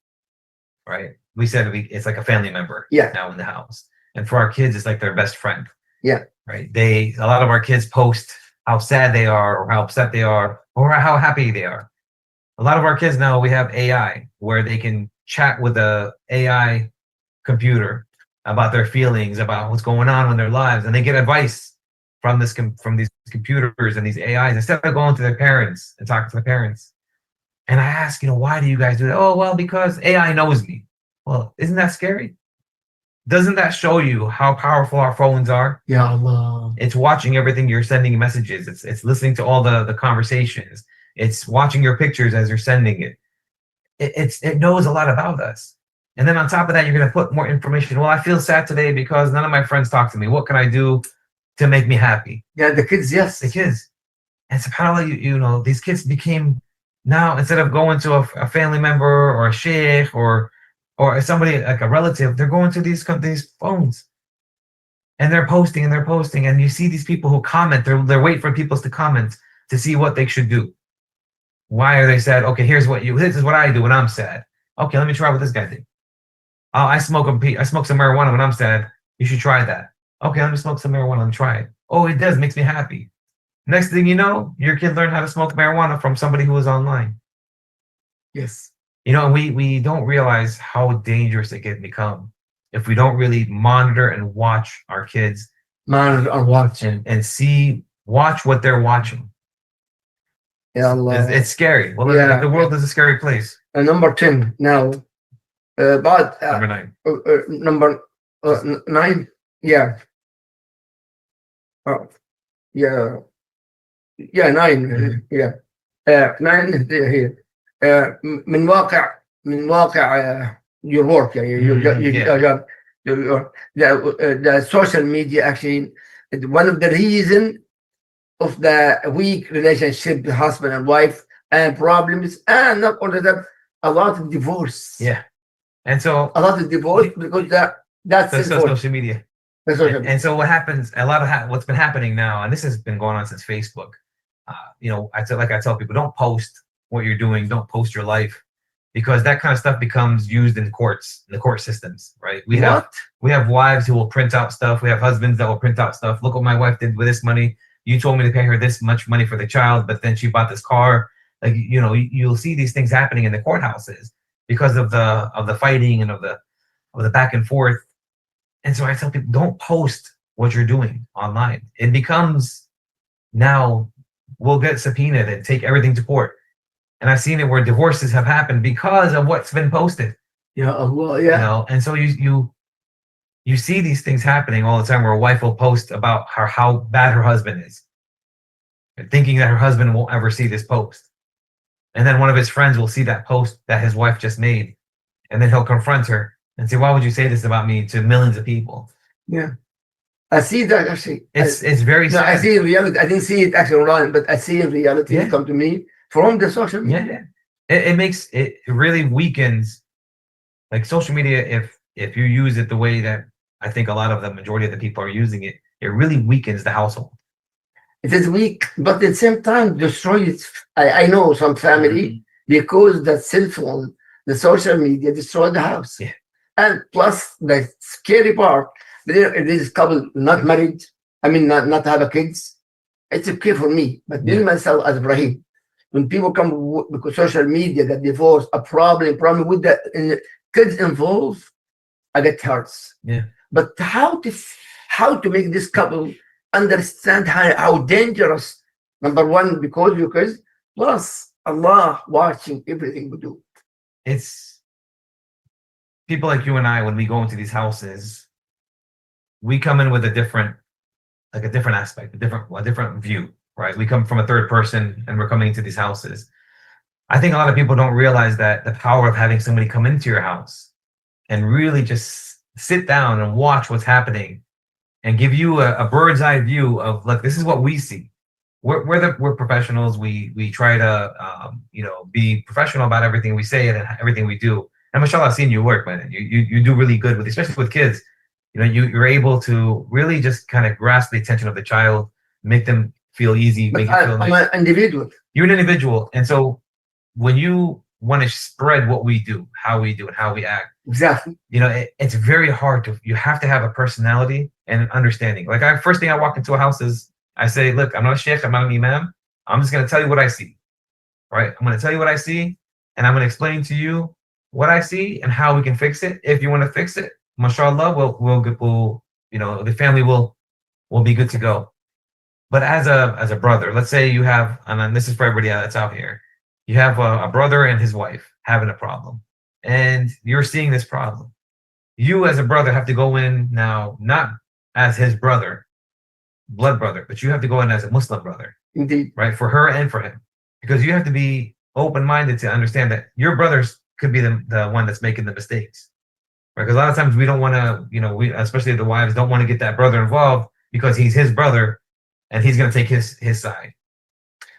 right? We said it's like a family member Yeah. now in the house, and for our kids, it's like their best friend. Yeah. Right. A lot of our kids post how sad they are, or how upset they are, or how happy they are. A lot of our kids now, we have AI where they can chat with the AI computer about their feelings, about what's going on in their lives, and they get advice from from these computers and these AIs instead of going to their parents and talking to their parents. And I ask, why do you guys do that? Oh, well, because AI knows me. Well, isn't that scary? Doesn't that show you how powerful our phones are? Ya Allah. It's watching everything you're sending messages. It's listening to all the conversations. It's watching your pictures as you're sending it. It knows a lot about us. And then on top of that, you're going to put more information. Well, I feel sad today because none of my friends talk to me. What can I do to make me happy? Yeah, the kids, yes. The kids. And subhanAllah, these kids became now, instead of going to a family member or a sheikh or somebody like a relative, they're going to these phones. And they're posting, and you see these people who comment. They're waiting for people to comment to see what they should do. Why are they sad? Okay, this is what I do when I'm sad. Okay, let me try what this guy did. Oh, I smoke some marijuana when I'm sad. You should try that. Okay, let me smoke some marijuana and try it. Oh, it does, makes me happy. Next thing you know, your kid learned how to smoke marijuana from somebody who was online. Yes. We don't realize how dangerous it can become if we don't really monitor and watch our kids. Monitor and watch. And watch what they're watching. Ya Allah. It's scary. Well, Yeah. the world is a scary place. Number 10 now. But Number 9. number 9. Yeah. Oh, yeah. Yeah, 9. Yeah. 9 here. من واقع your work, your job. The social media actually, one of the reason of the weak relationship, the husband and wife, and problems, and not only that, a lot of divorce. Yeah. And so a lot of divorce because that's social media. And so what happens, what's been happening now, and this has been going on since Facebook. I tell people, don't post what you're doing, don't post your life, because that kind of stuff becomes used in the court systems, right? We have wives who will print out stuff. We have husbands that will print out stuff. Look what my wife did with this money. You told me to pay her this much money for the child, but then she bought this car. Like, you'll see these things happening in the courthouses because of the fighting and of the back and forth. And so I tell people, don't post what you're doing online. It becomes now, we'll get subpoenaed and take everything to court. And I've seen it where divorces have happened because of what's been posted. Yeah, Allah, yeah. And so you see these things happening all the time where a wife will post about how bad her husband is, thinking that her husband won't ever see this post. And then one of his friends will see that post that his wife just made, and then he'll confront her and say, why would you say this about me to millions of people? Yeah. I see that actually. It's very sad. I see in reality. I didn't see it actually online, but I see in reality it come to me from the social media. Yeah. It really weakens, like, social media. If you use it the way that I think a lot of the majority of the people are using it, it really weakens the household. It is weak, but at the same time destroys. I know some family because the cell phone, the social media destroyed the house. Yeah. And plus the scary part, this couple not married. I mean, not have a kids. It's okay for me, but me myself as Ibrahim, when people come because social media, that divorce, a problem with the kids involved, I get hurts. Yeah. But how to make this couple understand how dangerous, number one, because plus Allah watching everything we do. It's people like you and I, when we go into these houses, we come in with a different aspect, a different view, right? We come from a third person and we're coming into these houses. I think a lot of people don't realize that the power of having somebody come into your house and really just sit down and watch what's happening and give you a bird's eye view of, look, this is what we see. We're professionals. We try to be professional about everything we say and everything we do. And mashallah, I've seen you work, man. You do really good with, especially with kids. You're able to really just kind of grasp the attention of the child, make them feel easy, But make it feel I'm nice. an individual. You're an individual, and so when you want to spread what we do, how we do it, how we act, Exactly. it's very hard to. You have to have a personality and an understanding. Like first thing I walk into a house is I say, look, I'm not a sheikh, I'm not an imam. I'm just going to tell you what I see. Right? I'm going to tell you what I see, and I'm going to explain to you what I see and how we can fix it. If you want to fix it, mashallah, we'll the family will be good to go. But as a brother, let's say you have, and then this is for everybody that's out here, you have a brother and his wife having a problem, and you're seeing this problem. You as a brother have to go in now, not as his brother, blood brother, but you have to go in as a Muslim brother, Indeed. right? For her and for him, because you have to be open-minded to understand that your brothers could be the one that's making the mistakes, right? Because a lot of times we don't want to, we especially the wives don't want to get that brother involved because he's his brother and he's going to take his side.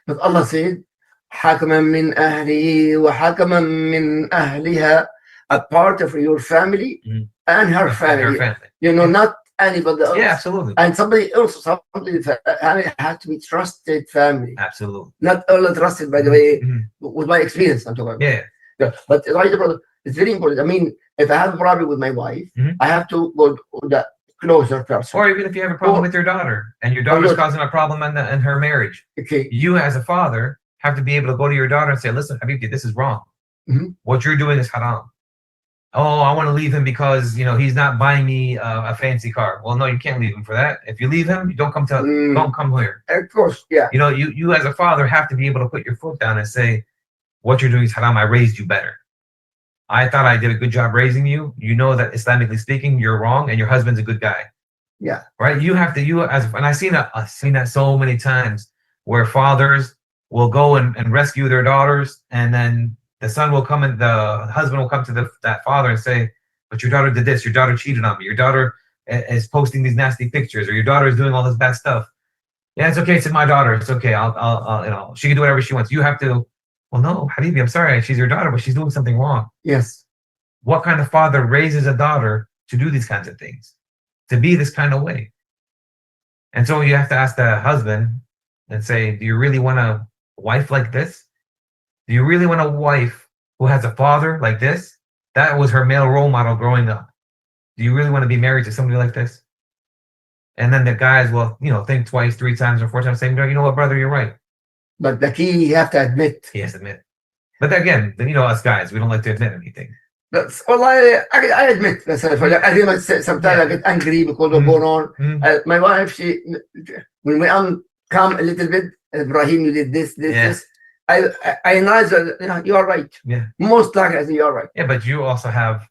But Allah said, حكما من أهله وحكما من أهلها, a part of your family and her family. Not anybody else. Yeah, absolutely. And somebody has to be trusted family. Absolutely. Not only trusted, by the way, with my experience. I'm talking about. Yeah. But right, brother, it's very important. I mean, if I have a problem with my wife, I have to go to the closer person. Or even if you have a problem with your daughter and your daughter's causing a problem in her marriage, okay, you as a father have to be able to go to your daughter and say, listen, Habibti, this is wrong. What you're doing is haram. Oh, I want to leave him because he's not buying me a fancy car. Well, no, you can't leave him for that. If you leave him, you don't come here. Of course, yeah. You as a father have to be able to put your foot down and say, what you're doing is haram. I raised you better. I thought I did a good job raising you. You know that Islamically speaking, you're wrong, and your husband's a good guy. Yeah. Right. You have to. And I've seen that so many times where fathers will go and rescue their daughters, and then the son will come and the husband will come to that father and say, "But your daughter did this. Your daughter cheated on me. Your daughter is posting these nasty pictures, or your daughter is doing all this bad stuff." Yeah, it's okay. It's my daughter. It's okay. I'll she can do whatever she wants. You have to. Well, no, Habibi, I'm sorry. She's your daughter, but she's doing something wrong. Yes. What kind of father raises a daughter to do these kinds of things, to be this kind of way? And so you have to ask the husband and say, do you really want a wife like this? Do you really want a wife who has a father like this? That was her male role model growing up. Do you really want to be married to somebody like this? And then the guys will, think twice, 3 times, or 4 times, saying, you know what, brother, you're right. But the key, you have to admit. He has to admit. But again, us guys, we don't like to admit anything. I admit, sometimes I get angry because of going on. My wife, when we come a little bit, Ibrahim, you did this. I analyze that, you are right. Yeah. Most likely, I think you are right. Yeah, but you also have,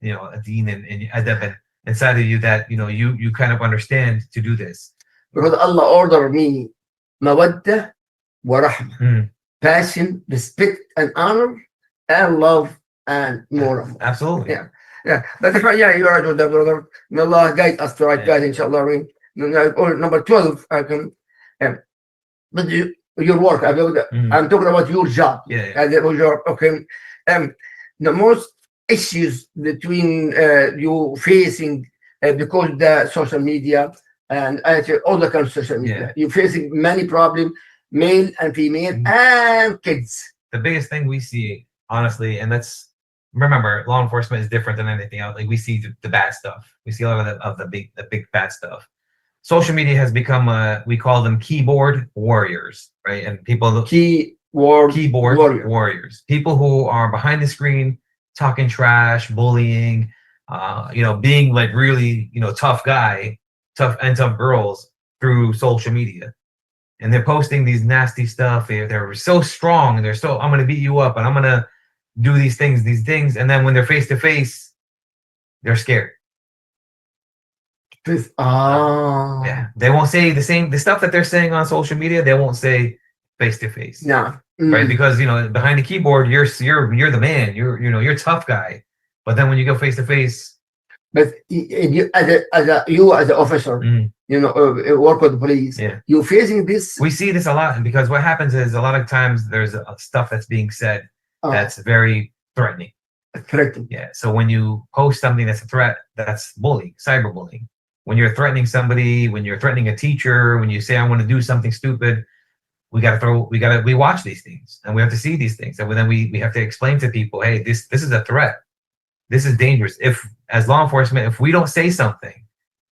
a deen and adab inside of you that, you kind of understand to do this. Because Allah ordered me, mawaddah wa rahmah. Passion, respect, and honor, and love, and more. Absolutely. Yeah. But you're right with that, brother. May Allah guide us to right guide, inshallah. Or number 12, I can. But your work, I'm talking about your job. Okay. The most issues between you facing because the social media and all the kind of social media, you're facing many problems. Male and female and kids. The biggest thing we see, honestly, and let's remember, law enforcement is different than anything else. Like we see the bad stuff. We see a lot of the big bad stuff. Social media has become we call them keyboard warriors, right? And people keyboard warriors. People who are behind the screen talking trash, bullying, being like really, tough guy, tough girls through social media. And they're posting these nasty stuff. They're so strong, and I'm going to beat you up, and I'm going to do these things. And then when they're face to face, they're scared. Yeah, they won't say the stuff that they're saying on social media. They won't say face to face. No, right? Because behind the keyboard, you're the man. You're a tough guy. But then when you go face to face, but you as an officer, work with the police. Yeah. You're facing this. We see this a lot, because what happens is a lot of times there's stuff that's being said that's very threatening. Threatening. Yeah. So when you post something that's a threat, that's bullying, cyberbullying. when you're threatening somebody, when you're threatening a teacher, when you say I want to do something stupid, we watch these things and we have to see these things, and then we have to explain to people, hey, this is a threat. This is dangerous. If as law enforcement, if we don't say something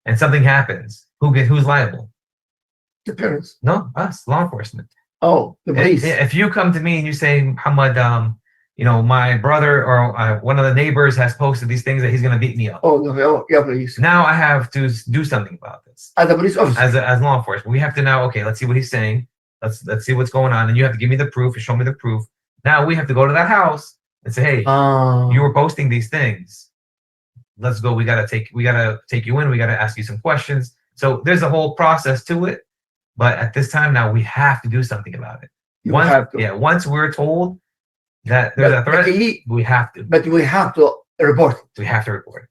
and something happens, who's liable? The parents. No, us, law enforcement. Oh, the police. If you come to me and you say, Muhammad, my brother or one of the neighbors has posted these things that he's going to beat me up. Oh, yeah, police. Now I have to do something about this. As a police officer. As law enforcement, we have to now, okay, let's see what he's saying. Let's see what's going on. And you have to give me the proof and show me the proof. Now we have to go to that house and say, hey, you were posting these things. Let's go. We gotta take you in. We gotta ask you some questions. So there's a whole process to it. But at this time now, we have to do something about it. Once we're told that there's a threat, we have to. But we have to report it. We have to report it.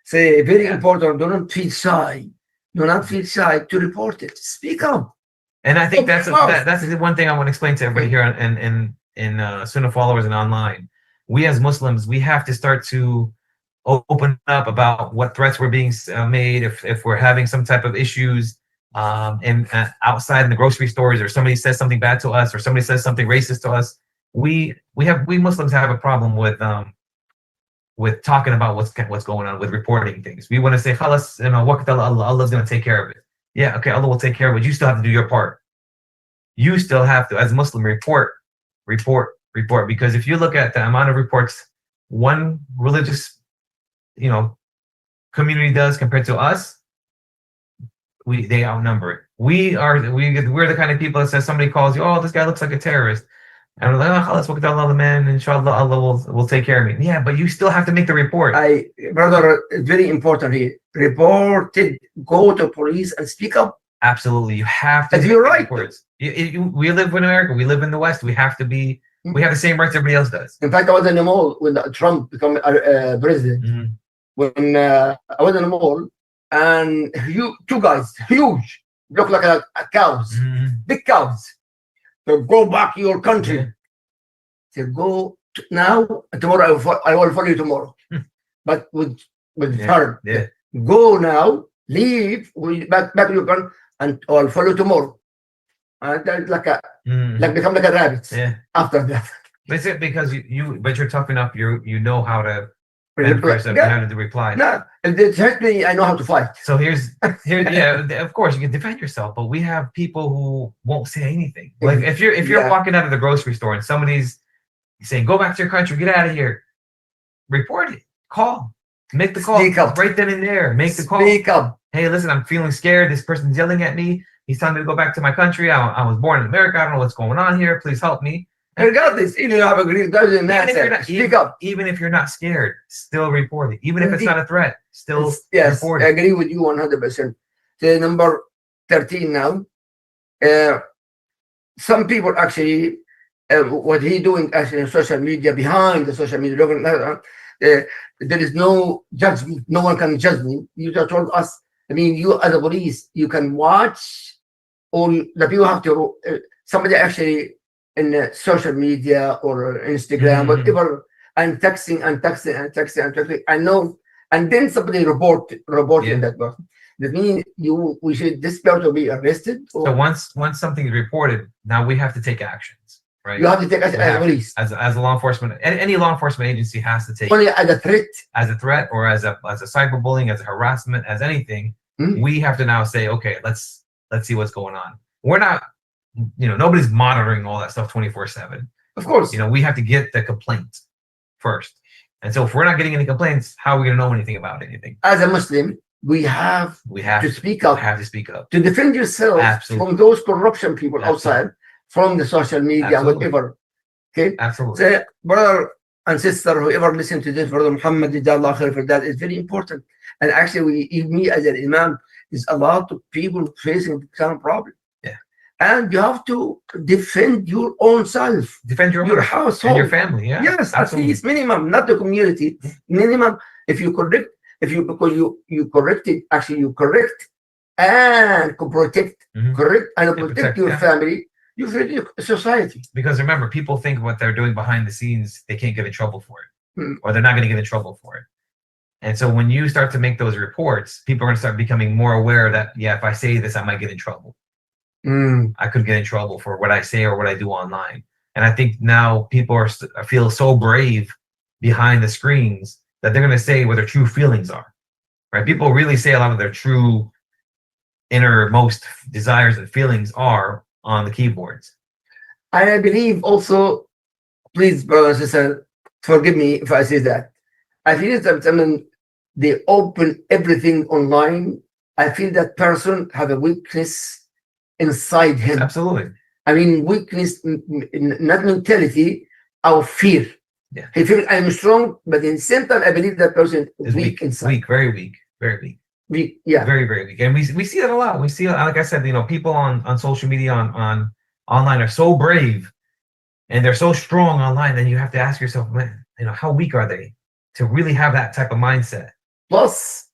Say very important. Do not feel shy. Do not feel shy to report it. Speak up. And I think that's the one thing I want to explain to everybody here in Sunnah followers and online. We as Muslims, we have to start to open up about what threats were being made. If we're having some type of issues and outside in the grocery stores, or somebody says something bad to us, or somebody says something racist to us, we Muslims have a problem with talking about what's going on, with reporting things. We want to say, "Khalas, Allah's going to take care of it." Yeah, okay, Allah will take care of it. You still have to do your part. You still have to, as a Muslim, report. Because if you look at the amount of reports one religious, community does compared to us, they outnumber it. We're the kind of people that says somebody calls you, oh, this guy looks like a terrorist. And we're like, oh, let's look at Allah, man. Inshallah, Allah will take care of me. Yeah, but you still have to make the report. Brother, it's very important here. Report it, go to police and speak up. Absolutely. You have to. You're right. We live in America. We live in the West. We have the same rights everybody else does. In fact, I was in the mall when Trump became president. Mm-hmm. When I was in the mall, and two guys, huge, look like cows, big cows. So go back to your country. Yeah. So go now, and tomorrow I will follow you tomorrow. But with her, go now, leave, back to your country, and I'll follow tomorrow. And that's become like a rabbit. Yeah. After that. Is it because but you're tough enough? You know how to. How to reply. No, it hurt me. I know how to fight. So here's of course you can defend yourself, but we have people who won't say anything. Like if you're walking out of the grocery store and somebody's saying, "Go back to your country, get out of here," report it, call, make the call, speak up right then and there, make the call. Speak up. Hey, listen, I'm feeling scared. This person's yelling at me. He's telling me to go back to my country. I was born in America. I don't know what's going on here. Please help me. Regardless, even if you have a green card, speak up. Even if you're not scared, still report it. Even if it's not a threat, still report it. I agree with you 100%. The number 13 now. Some people actually, what he doing actually in social media, behind the social media, there is no judgment. No one can judge me. You just told us. I mean, you as a police, you can watch, or the people have to. Somebody actually. In social media or Instagram, whatever, and texting. I know, and then somebody reporting that person. That means this person will be arrested. So once something is reported, now we have to take actions, right? You have to take action as police, as a law enforcement. Any law enforcement agency has to take only as a threat, or as a cyberbullying, as a harassment, as anything. We have to now say, okay, let's see what's going on. We're not. Nobody's monitoring all that stuff 24/7. Of course. We have to get the complaint first. And so if we're not getting any complaints, how are we going to know anything about anything? As a Muslim, we have to speak up. To defend yourself from those corruption people outside, from the social media, whatever. Okay? Absolutely. So, brother and sister, whoever listen to this, Brother Muhammad, Jazakallah khair for that, is very important. And actually, me as an imam, there's a lot of people facing the same problem. And you have to defend your own self, defend your household, and your family. Yeah, yes, absolutely. At least minimum, not the community. Minimum, if you correct, because you corrected, actually you correct and protect, correct and protect your family. You protect society. Because remember, people think what they're doing behind the scenes, they can't get in trouble for it, or they're not going to get in trouble for it. And so when you start to make those reports, people are going to start becoming more aware that, yeah, if I say this, I might get in trouble. I could get in trouble for what I say or what I do online. And I think now people feel so brave behind the screens that they're going to say what their true feelings are, right? People really say a lot of their true innermost desires and feelings are on the keyboards. I believe also, please, brother and sister, forgive me if I say that. I feel that when they open everything online, I feel that person have a weakness inside him. Absolutely. I mean, weakness, not mentality, our fear. Yeah. He feels I'm strong, but in the same time, I believe that person is weak inside. Weak, very weak, very weak. Weak, yeah. Very, very weak. And we see that a lot. We see, like I said, people on social media, on online are so brave and they're so strong online. Then you have to ask yourself, man, how weak are they to really have that type of mindset? Plus,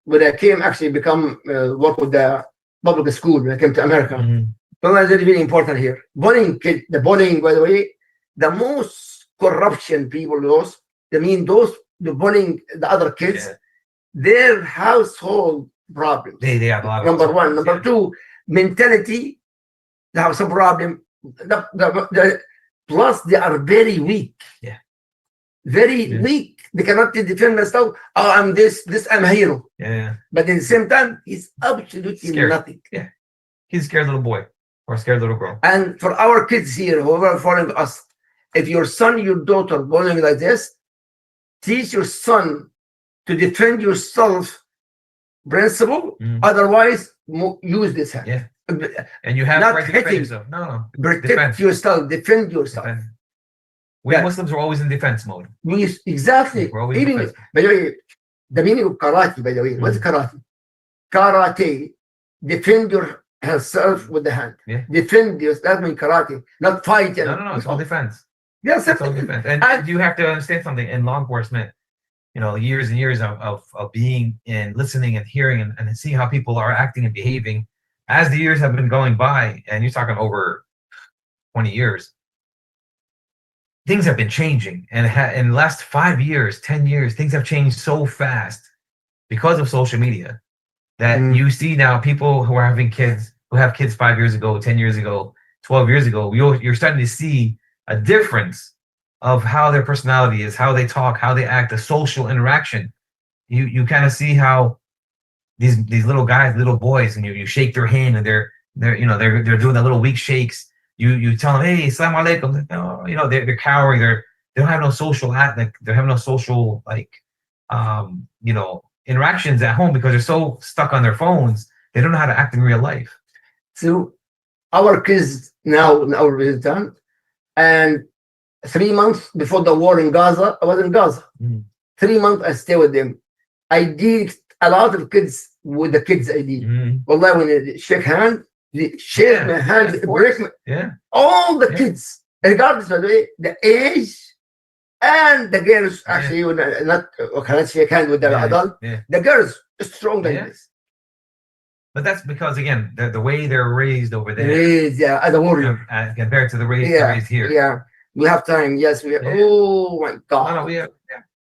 when I came actually become work with the public school when I came to America, that's really important here. The bullying, by the way, the most corruption people the bullying the other kids, their household problems. They have a lot of number one. Number two, mentality, they have some problem. Plus, they are very weak. Yeah. Very weak. They cannot defend themselves. Oh, I'm this, I'm a hero. Yeah. But at the same time, he's absolutely scared. Nothing. Yeah. He's a scared little boy or a scared little girl. And for our kids here, whoever are following us, if your son, your daughter bullying like this, teach your son to defend yourself principle. Otherwise, use this hand. Yeah. And you have not right to defend yourself. No. Protect yourself. Defend yourself. We Muslims are always in defense mode. Exactly. We're always Even, by the way, the meaning of karate, by the way, what's karate? Karate, defend yourself with the hand. Yeah. Defend yourself. That means karate, not fight. No. It's all defense. Yes, it's all defense. And you have to understand something in law enforcement. Years and years of being and listening and hearing and seeing how people are acting and behaving as the years have been going by, and you're talking over 20 years, things have been changing. And in the last 5 years, 10 years, things have changed so fast because of social media that you see now people who are having kids, who have kids 5 years ago, 10 years ago, 12 years ago, you're starting to see a difference of how their personality is, how they talk, how they act, the social interaction. You kind of see how these little guys, little boys, and you shake their hand and they're doing the little weak shakes. You tell them, hey, assalamu alaikum. They're cowering. They don't have no social they have no social interactions at home because they're so stuck on their phones. They don't know how to act in real life. So our kids now in our visit, and 3 months before the war in Gaza, I was in Gaza. 3 months I stay with them. I did a lot of kids with the kids I did. Wallah, when they shake hands, they shake my hands, break my, all the kids, regardless of the age, and the girls actually cannot shake hands with the adult. The girls strong like this. But that's because again, the way they're raised over there, as a warrior, compared to the raised here. Yeah, we have time. Yes, we have. Oh my God. No, we have.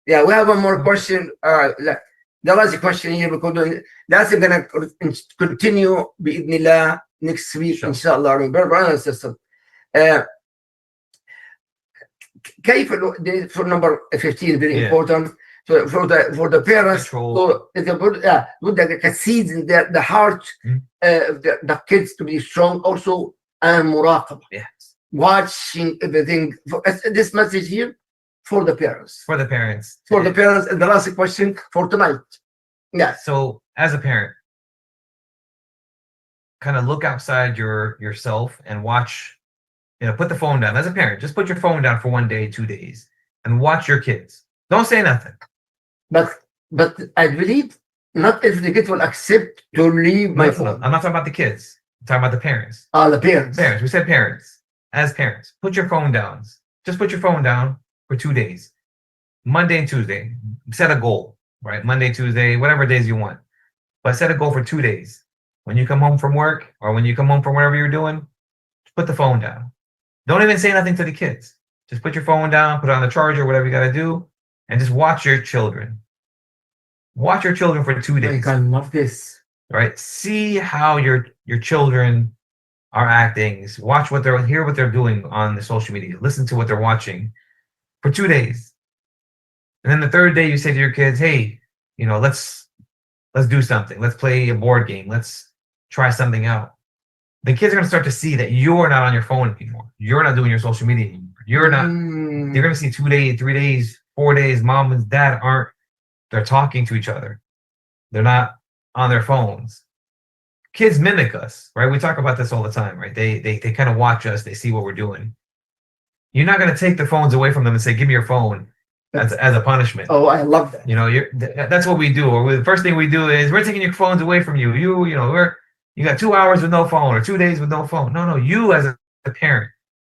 We have one more question. The last question here because that's gonna continue بإذن next week inshallah. Brother and sister, كيف for number 15 very important. So for the parents, with the seeds in the heart, the kids to be strong also, and muraqabah. Watching everything. This message here for the parents. For the parents. And the last question for tonight. Yeah. So as a parent, kind of look outside yourself and watch. Put the phone down. As a parent, just put your phone down for 1 day, 2 days, and watch your kids. Don't say nothing. But I believe not every kid will accept to leave my phone. I'm not talking about the kids. I'm talking about the parents. The parents. Parents. We said parents. As parents, put your phone down. Just put your phone down for 2 days. Monday and Tuesday. Set a goal, right? Monday, Tuesday, whatever days you want. But set a goal for 2 days. When you come home from work or when you come home from whatever you're doing, put the phone down. Don't even say nothing to the kids. Just put your phone down, put it on the charger, whatever you got to do, and just watch your children. Watch your children for 2 I days. can love this. Right? See how your children are acting. Watch what they're hear what they're doing on the social media. Listen to what they're watching for 2 days. And then the third day you say to your kids, hey, let's do something. Let's play a board game. Let's try something out. The kids are gonna start to see that you're not on your phone anymore. You're not doing your social media anymore. You're not Mm. They're gonna see 2 days, 3 days, 4 days, mom and dad they're talking to each other. They're not on their phones. Kids mimic us, right? We talk about this all the time, right? They kind of watch us, they see what we're doing. You're not gonna take the phones away from them and say, give me your phone as a punishment. Oh, I love that. That's what we do. Or the first thing we do is we're taking your phones away from you. You got 2 hours with no phone or 2 days with no phone. No, you as a parent,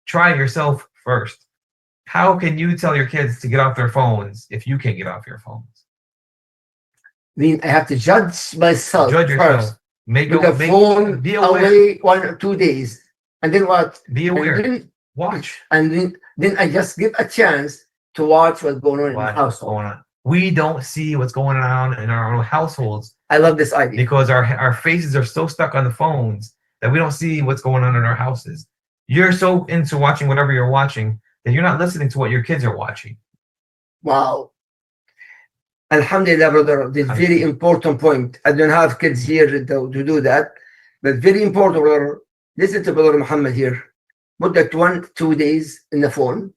try yourself first. How can you tell your kids to get off their phones if you can't get off your phones? Then I have to judge myself Judge yourself. first. Make With the phone be aware. away 1 or 2 days, and then what? Be aware. And Watch. then I just give a chance to watch what's going on in the What's household. going on. We don't see what's going on in our own households I love this idea. because our faces are so stuck on the phones that we don't see what's going on in our houses. You're so into watching whatever you're watching that you're not listening to what your kids are watching. Wow. Alhamdulillah, brother. This very important point. I don't have kids here to do that, but very important, brother. Listen to Brother Muhammad here. Put that 1-2 days in the phone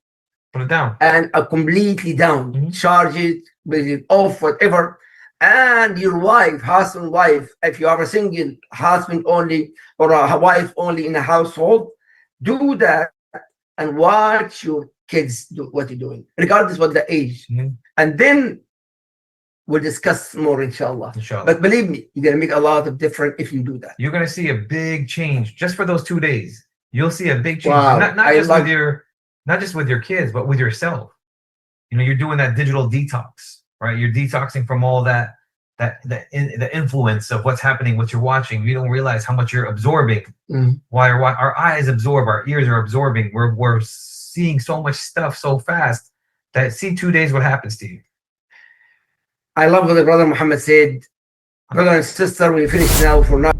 Put it down. and completely down. Mhm. Charge it, with it off, whatever. And your wife, husband, wife, if you are a single husband only or a wife only in a household, do that and watch your kids do what you're doing, regardless what the age. Mhm. And then we'll discuss more, inshallah. Inshallah. But believe me, you're gonna make a lot of difference if you do that. You're gonna see a big change just for those 2 days. You'll see a big change. Wow. Not I just love- with your kids, but with yourself. You're doing that digital detox, right? You're detoxing from all the influence of what's happening, what you're watching. You don't realize how much you're absorbing. Mm. Why our eyes absorb, our ears are absorbing. We're seeing so much stuff so fast that see 2 days what happens to you. I love what the Brother Muhammad said. Brother and sister, we finish now for now.